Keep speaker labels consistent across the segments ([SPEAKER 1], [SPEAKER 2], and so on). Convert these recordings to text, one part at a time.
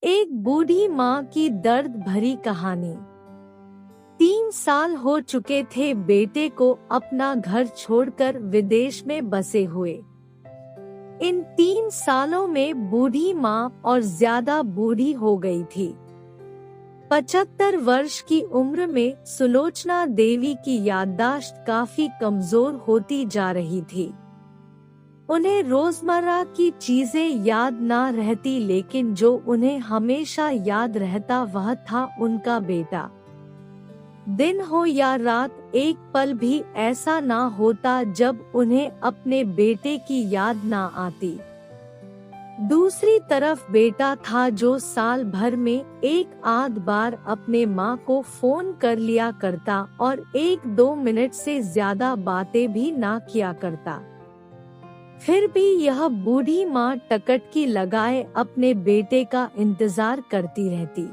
[SPEAKER 1] एक बूढ़ी माँ की दर्द भरी कहानी। 3 साल हो चुके थे बेटे को अपना घर छोड़कर विदेश में बसे हुए। इन 3 सालों में बूढ़ी माँ और ज्यादा बूढ़ी हो गई थी। 75 वर्ष की उम्र में सुलोचना देवी की याददाश्त काफी कमजोर होती जा रही थी। उन्हें रोजमर्रा की चीजें याद ना रहती, लेकिन जो उन्हें हमेशा याद रहता वह था उनका बेटा। दिन हो या रात, एक पल भी ऐसा ना होता जब उन्हें अपने बेटे की याद ना आती। दूसरी तरफ बेटा था जो साल भर में एक आध बार अपने माँ को फोन कर लिया करता और 1-2 मिनट से ज्यादा बातें भी ना किया करता। फिर भी यह बूढ़ी माँ टकटकी लगाए अपने बेटे का इंतजार करती रहती।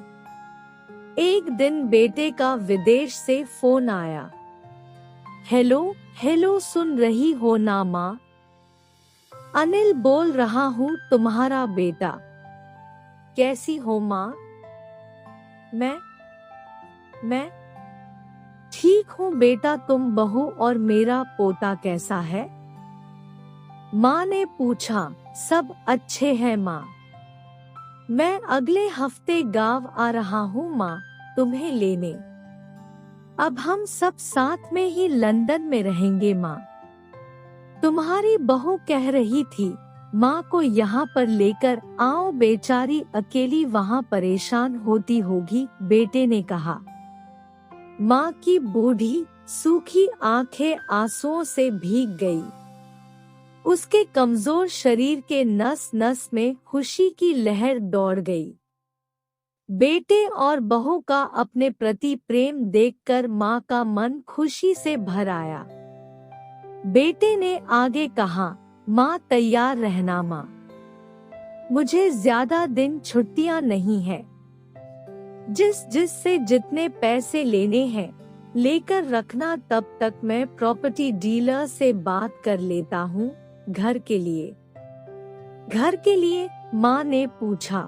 [SPEAKER 1] एक दिन बेटे का विदेश से फोन आया। हेलो हेलो, सुन रही हो ना माँ? अनिल बोल रहा हूँ, तुम्हारा बेटा। कैसी हो माँ? मैं ठीक हूँ बेटा, तुम बहू और मेरा पोता कैसा है? माँ ने पूछा। सब अच्छे हैं माँ। मैं अगले हफ्ते गाँव आ रहा हूँ माँ, तुम्हें लेने। अब हम सब साथ में ही लंदन में रहेंगे माँ। तुम्हारी बहू कह रही थी माँ को यहाँ पर लेकर आओ, बेचारी अकेली वहाँ परेशान होती होगी, बेटे ने कहा। माँ की बूढ़ी सूखी आंखें आंसुओं से भीग गई। उसके कमजोर शरीर के नस नस में खुशी की लहर दौड़ गई। बेटे और बहू का अपने प्रति प्रेम देखकर माँ का मन खुशी से भर आया। बेटे ने आगे कहा, माँ तैयार रहना माँ, मुझे ज्यादा दिन छुट्टियां नहीं है। जिससे जितने पैसे लेने हैं लेकर रखना, तब तक मैं प्रॉपर्टी डीलर से बात कर लेता हूँ। घर के लिए माँ ने पूछा।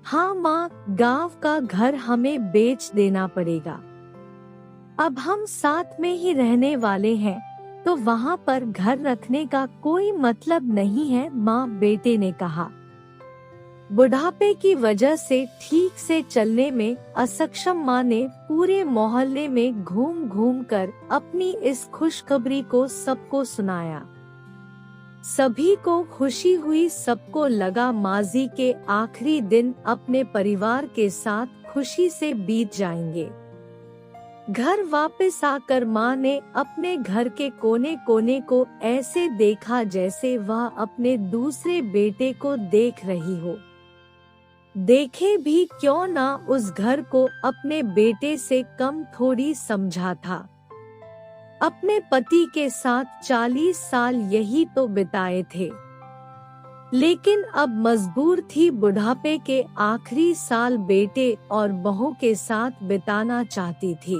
[SPEAKER 1] हाँ माँ, गांव का घर हमें बेच देना पड़ेगा। अब हम साथ में ही रहने वाले हैं, तो वहाँ पर घर रखने का कोई मतलब नहीं है माँ, बेटे ने कहा। बुढ़ापे की वजह से ठीक से चलने में असक्षम माँ ने पूरे मोहल्ले में घूम घूम कर अपनी इस खुशखबरी को सबको सुनाया। सभी को खुशी हुई। सबको लगा माजी के आखिरी दिन अपने परिवार के साथ खुशी से बीत जाएंगे। घर वापस आकर माँ ने अपने घर के कोने कोने को ऐसे देखा जैसे वह अपने दूसरे बेटे को देख रही हो। देखे भी क्यों ना, उस घर को अपने बेटे से कम थोड़ी समझा था। अपने पति के साथ 40 साल यही तो बिताए थे, लेकिन अब मजबूर थी बुढ़ापे के आखिरी साल बेटे और बहू के साथ बिताना चाहती थी।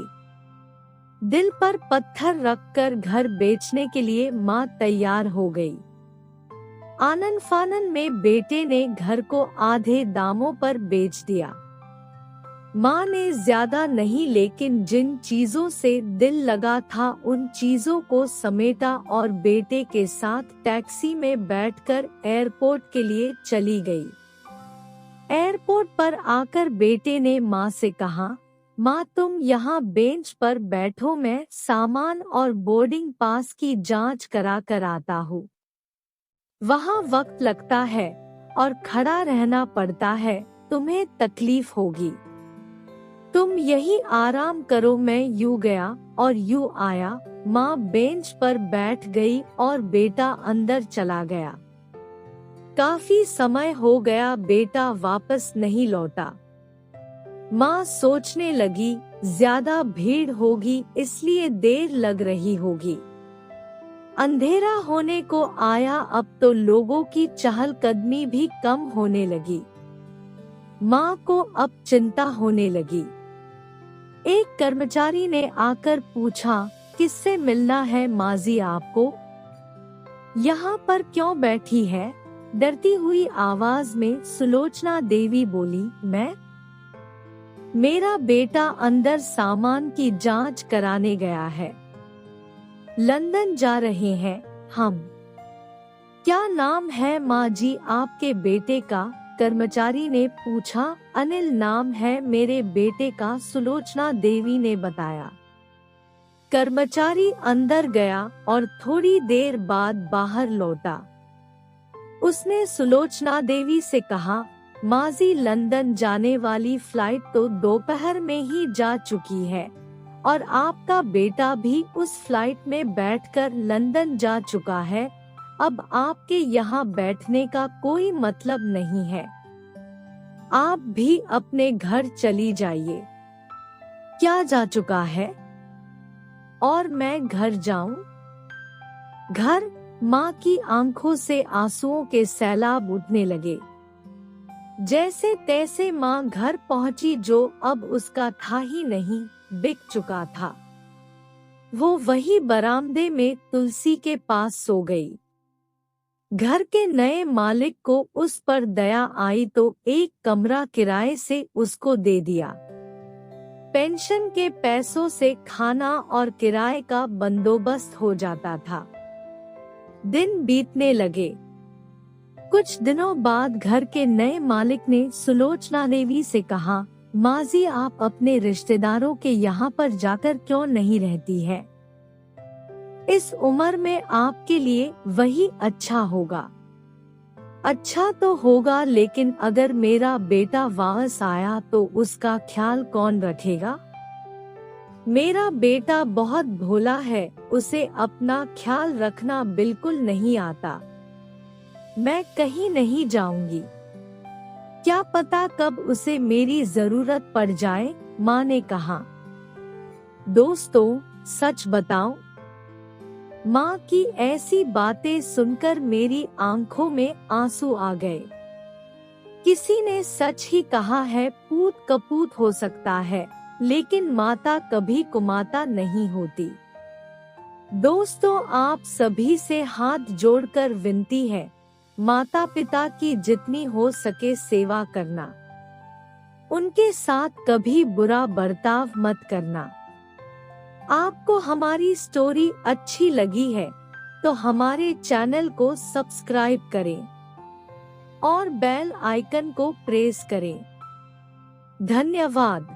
[SPEAKER 1] दिल पर पत्थर रखकर घर बेचने के लिए माँ तैयार हो गई। आनन फानन में बेटे ने घर को आधे दामों पर बेच दिया। माँ ने ज्यादा नहीं, लेकिन जिन चीजों से दिल लगा था उन चीजों को समेटा और बेटे के साथ टैक्सी में बैठकर एयरपोर्ट के लिए चली गई। एयरपोर्ट पर आकर बेटे ने माँ से कहा, माँ तुम यहाँ बेंच पर बैठो, मैं सामान और बोर्डिंग पास की जांच करा कर आता हूँ। वहाँ वक्त लगता है और खड़ा रहना पड़ता है, तुम्हें तकलीफ होगी। तुम यही आराम करो। मैं यूं गया और यूं आया। माँ बेंच पर बैठ गई और बेटा अंदर चला गया। काफी समय हो गया, बेटा वापस नहीं लौटा। माँ सोचने लगी, ज्यादा भीड़ होगी इसलिए देर लग रही होगी। अंधेरा होने को आया, अब तो लोगों की चहलकदमी भी कम होने लगी। माँ को अब चिंता होने लगी। एक कर्मचारी ने आकर पूछा, किससे मिलना है माजी आपको? यहाँ पर क्यों बैठी है? डरती हुई आवाज में सुलोचना देवी बोली, मेरा बेटा अंदर सामान की जांच कराने गया है। लंदन जा रहे हैं हम। क्या नाम है माँ जी आपके बेटे का? कर्मचारी ने पूछा। अनिल नाम है मेरे बेटे का, सुलोचना देवी ने बताया। कर्मचारी अंदर गया और थोड़ी देर बाद बाहर लौटा। उसने सुलोचना देवी से कहा, माजी लंदन जाने वाली फ्लाइट तो दोपहर में ही जा चुकी है और आपका बेटा भी उस फ्लाइट में बैठकर लंदन जा चुका है। अब आपके यहाँ बैठने का कोई मतलब नहीं है। आप भी अपने घर चली जाइए। क्या जा चुका है और मैं घर जाऊं? घर? माँ की आंखों से आंसुओं के सैलाब उठने लगे। जैसे तैसे माँ घर पहुंची, जो अब उसका था ही नहीं, बिक चुका था। वो वही बरामदे में तुलसी के पास सो गई। घर के नए मालिक को उस पर दया आई तो एक कमरा किराए से उसको दे दिया। पेंशन के पैसों से खाना और किराए का बंदोबस्त हो जाता था। दिन बीतने लगे। कुछ दिनों बाद घर के नए मालिक ने सुलोचना देवी से कहा, माजी आप अपने रिश्तेदारों के यहाँ पर जाकर क्यों नहीं रहती है? इस उम्र में आपके लिए वही अच्छा होगा। अच्छा तो होगा, लेकिन अगर मेरा बेटा वापस आया तो उसका ख्याल कौन रखेगा? मेरा बेटा बहुत भोला है, उसे अपना ख्याल रखना बिल्कुल नहीं आता। मैं कहीं नहीं जाऊंगी। क्या पता कब उसे मेरी जरूरत पड़ जाए, माँ ने कहा। दोस्तों, सच बताऊं, माँ की ऐसी बातें सुनकर मेरी आंखों में आंसू आ गए। किसी ने सच ही कहा है, पूत कपूत हो सकता है, लेकिन माता कभी कुमाता नहीं होती। दोस्तों, आप सभी से हाथ जोड़कर विनती है, माता पिता की जितनी हो सके सेवा करना। उनके साथ कभी बुरा बर्ताव मत करना। आपको हमारी स्टोरी अच्छी लगी है तो हमारे चैनल को सब्सक्राइब करें और बेल आइकन को प्रेस करें। धन्यवाद।